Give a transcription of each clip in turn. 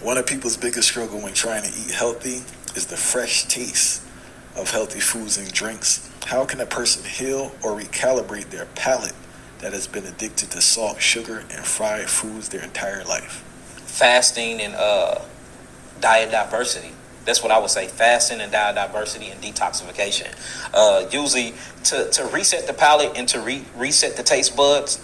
One of people's biggest struggle when trying to eat healthy is the fresh taste of healthy foods and drinks. How can a person heal or recalibrate their palate that has been addicted to salt, sugar, and fried foods their entire life? Fasting and diet diversity. That's what I would say. Fasting and diet diversity and detoxification. Usually to reset the palate and to reset the taste buds,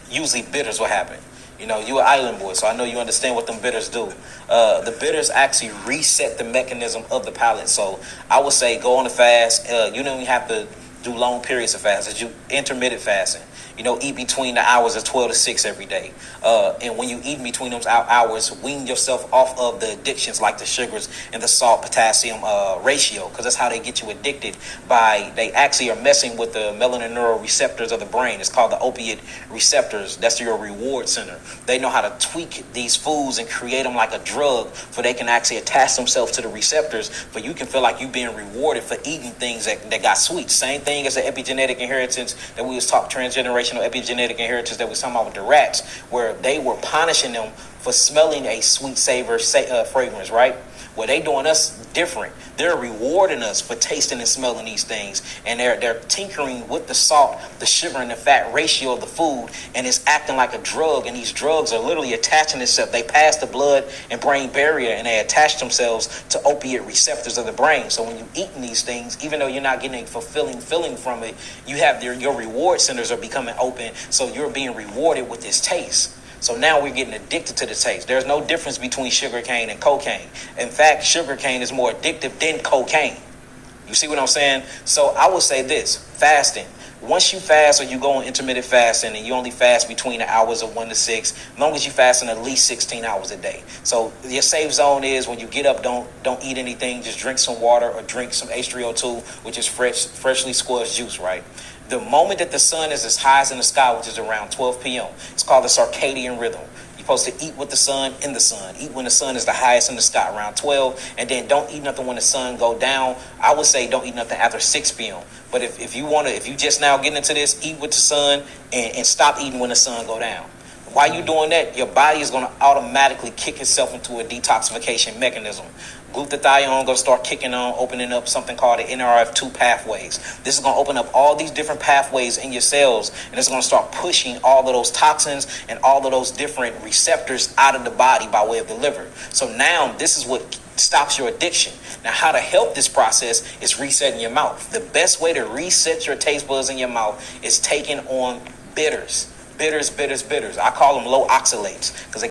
usually bitters will happen. You know, you're an island boy, so I know you understand what them bitters do. The bitters actually reset the mechanism of the palate. So I would say go on a fast. You don't even have to do long periods of fast. It's you intermittent fasting. You know, eat between the hours of 12 to 6 every day. And when you eat between those hours, wean yourself off of the addictions like the sugars and the salt potassium ratio, because that's how they get you addicted. They actually are messing with the melanin neural receptors of the brain. It's called the opiate receptors. That's your reward center. They know how to tweak these foods and create them like a drug, for they can actually attach themselves to the receptors, but you can feel like you're being rewarded for eating things that got sweet. Same thing as the epigenetic inheritance that we was taught, transgenerational epigenetic inheritance that we was talking about with the rats, where they were punishing them for smelling a sweet savor fragrance, right? Well, they doing us different. They're rewarding us for tasting and smelling these things, and they're tinkering with the salt, the sugar, and the fat ratio of the food, and it's acting like a drug. And these drugs are literally attaching themselves. They pass the blood and brain barrier, and they attach themselves to opiate receptors of the brain. So when you're eating these things, even though you're not getting a fulfilling feeling from it, you have your reward centers are becoming open, so you're being rewarded with this taste. So now we're getting addicted to the taste. There's no difference between sugar cane and cocaine. In fact, sugar cane is more addictive than cocaine. You see what I'm saying? So I would say this, fasting. Once you fast or you go on intermittent fasting and you only fast between the hours of 1 to 6, as long as you fasting at least 16 hours a day. So your safe zone is when you get up, don't eat anything, just drink some water or drink some H3O2, which is freshly squeezed juice, right? The moment that the sun is as high as in the sky, which is around 12 p.m., it's called the circadian rhythm. You're supposed to eat with the sun, in the sun. Eat when the sun is the highest in the sky, around 12, and then don't eat nothing when the sun go down. I would say don't eat nothing after 6 p.m. But if you just now getting into this, eat with the sun and stop eating when the sun go down. While you're doing that, your body is going to automatically kick itself into a detoxification mechanism. Glutathione going to start kicking on, opening up something called the NRF2 pathways. This is going to open up all these different pathways in your cells, and it's going to start pushing all of those toxins and all of those different receptors out of the body by way of the liver. So now this is what stops your addiction. Now, how to help this process is resetting your mouth. The best way to reset your taste buds in your mouth is taking on bitters. Bitters. I call them low oxalates because